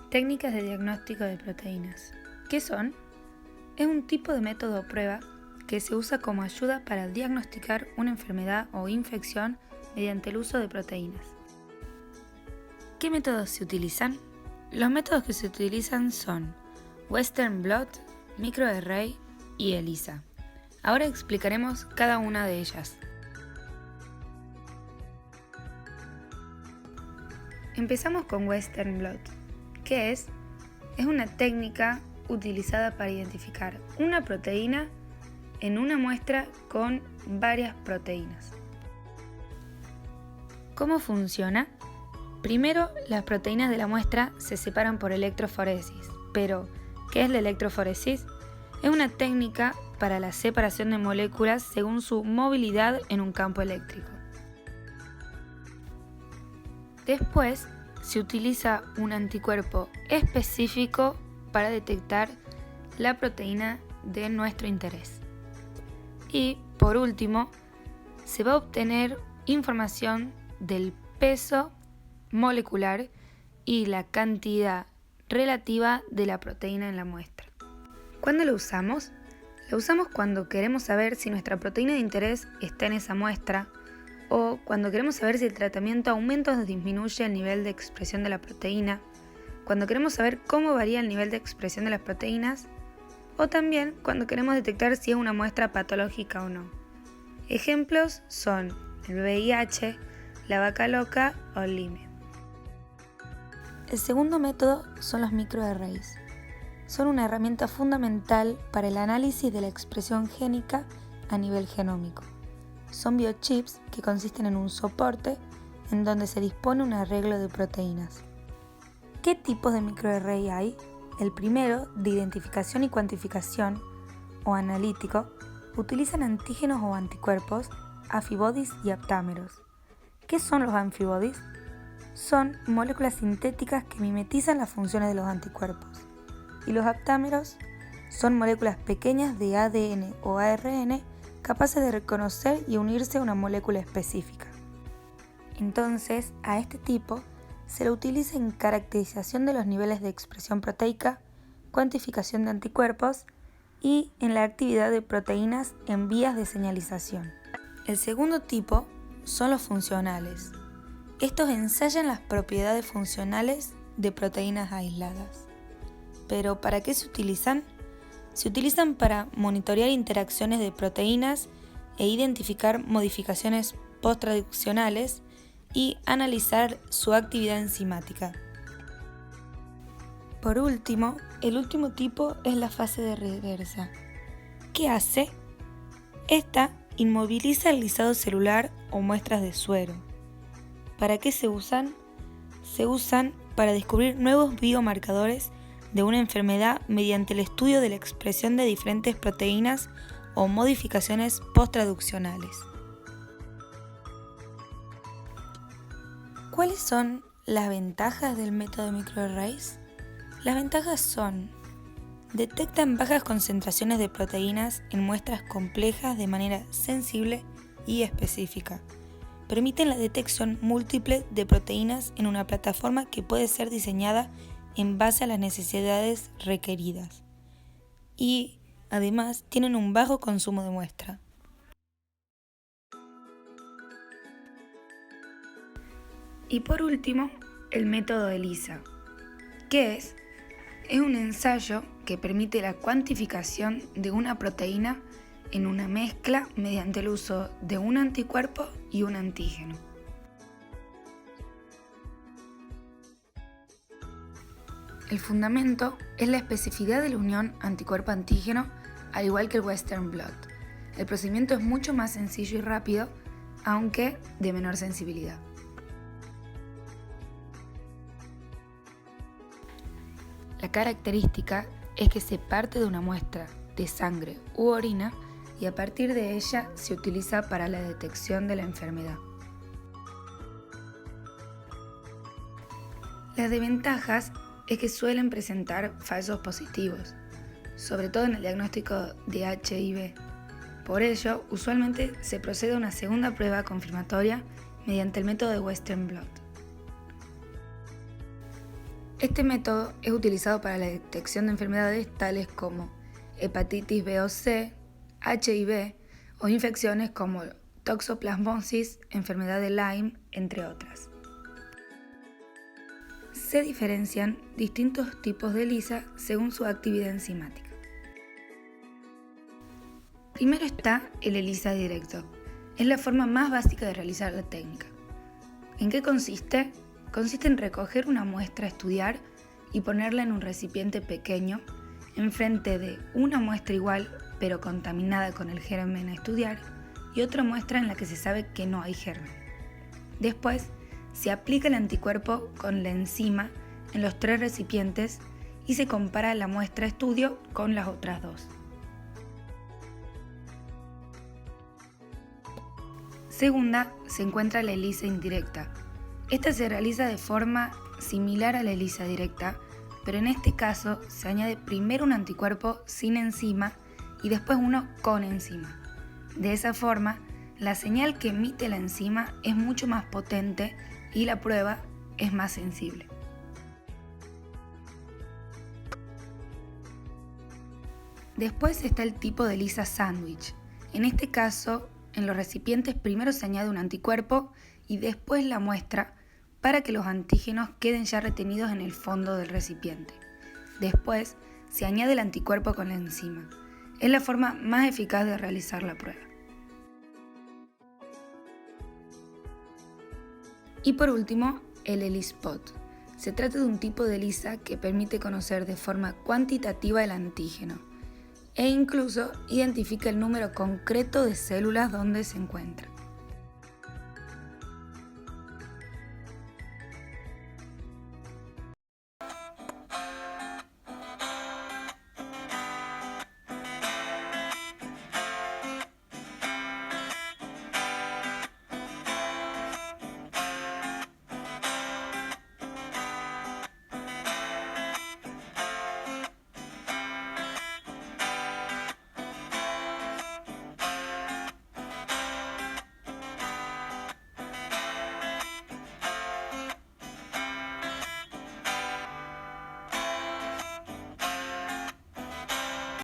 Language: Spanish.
Técnicas de diagnóstico de proteínas. ¿Qué son? Es un tipo de método o prueba que se usa como ayuda para diagnosticar una enfermedad o infección mediante el uso de proteínas. ¿Qué métodos se utilizan? Los métodos que se utilizan son Western blot, microarray y ELISA. Ahora explicaremos cada una de ellas. Empezamos con Western blot. ¿Qué es? Es una técnica utilizada para identificar una proteína en una muestra con varias proteínas. ¿Cómo funciona? Primero, las proteínas de la muestra se separan por electroforesis. Pero, ¿qué es la electroforesis? Es una técnica para la separación de moléculas según su movilidad en un campo eléctrico. Después, se utiliza un anticuerpo específico para detectar la proteína de nuestro interés. Y, por último, se va a obtener información del peso molecular y la cantidad relativa de la proteína en la muestra. ¿Cuándo lo usamos? Lo usamos cuando queremos saber si nuestra proteína de interés está en esa muestra, o cuando queremos saber si el tratamiento aumenta o disminuye el nivel de expresión de la proteína, cuando queremos saber cómo varía el nivel de expresión de las proteínas, o también cuando queremos detectar si es una muestra patológica o no. Ejemplos son el VIH, la vaca loca o el Lyme. El segundo método son los microarrays. Son una herramienta fundamental para el análisis de la expresión génica a nivel genómico. Son biochips que consisten en un soporte en donde se dispone un arreglo de proteínas. ¿Qué tipos de microarray hay? El primero, de identificación y cuantificación, o analítico, utilizan antígenos o anticuerpos, afibodies y aptámeros. ¿Qué son los antibodies? Son moléculas sintéticas que mimetizan las funciones de los anticuerpos. Y los aptámeros son moléculas pequeñas de ADN o ARN capaces de reconocer y unirse a una molécula específica. Entonces, a este tipo se lo utiliza en caracterización de los niveles de expresión proteica, cuantificación de anticuerpos y en la actividad de proteínas en vías de señalización. El segundo tipo son los funcionales. Estos ensayan las propiedades funcionales de proteínas aisladas. ¿Pero para qué se utilizan? Se utilizan para monitorear interacciones de proteínas e identificar modificaciones post-traduccionales y analizar su actividad enzimática. Por último, el último tipo es la fase de reversa. ¿Qué hace? Esta inmoviliza el lisado celular o muestras de suero. ¿Para qué se usan? Se usan para descubrir nuevos biomarcadores de una enfermedad mediante el estudio de la expresión de diferentes proteínas o modificaciones post-traduccionales. ¿Cuáles son las ventajas del método de microarrays? Las ventajas son: detectan bajas concentraciones de proteínas en muestras complejas de manera sensible y específica. Permiten la detección múltiple de proteínas en una plataforma que puede ser diseñada en base a las necesidades requeridas. Y, además, tienen un bajo consumo de muestra. Y por último, el método ELISA. ¿Qué es? Es un ensayo que permite la cuantificación de una proteína en una mezcla mediante el uso de un anticuerpo y un antígeno. El fundamento es la especificidad de la unión anticuerpo-antígeno, al igual que el Western blot. El procedimiento es mucho más sencillo y rápido, aunque de menor sensibilidad. La característica es que se parte de una muestra de sangre u orina y a partir de ella se utiliza para la detección de la enfermedad. Las desventajas es que suelen presentar falsos positivos, sobre todo en el diagnóstico de HIV. Por ello, usualmente se procede a una segunda prueba confirmatoria mediante el método de Western blot. Este método es utilizado para la detección de enfermedades tales como hepatitis B o C, HIV o infecciones como toxoplasmosis, enfermedad de Lyme, entre otras. Se diferencian distintos tipos de ELISA según su actividad enzimática. Primero está el ELISA directo. Es la forma más básica de realizar la técnica. ¿En qué consiste? Consiste en recoger una muestra a estudiar y ponerla en un recipiente pequeño enfrente de una muestra igual pero contaminada con el germen a estudiar y otra muestra en la que se sabe que no hay germen. Después, se aplica el anticuerpo con la enzima en los 3 recipientes y se compara la muestra a estudio con las otras 2. Segunda, se encuentra la ELISA indirecta. Esta se realiza de forma similar a la ELISA directa, pero en este caso se añade primero un anticuerpo sin enzima y después uno con enzima. De esa forma, la señal que emite la enzima es mucho más potente y la prueba es más sensible. Después está el tipo de ELISA sándwich. En este caso, en los recipientes primero se añade un anticuerpo y después la muestra para que los antígenos queden ya retenidos en el fondo del recipiente. Después se añade el anticuerpo con la enzima. Es la forma más eficaz de realizar la prueba. Y por último, el ELISpot. Se trata de un tipo de ELISA que permite conocer de forma cuantitativa el antígeno e incluso identifica el número concreto de células donde se encuentra.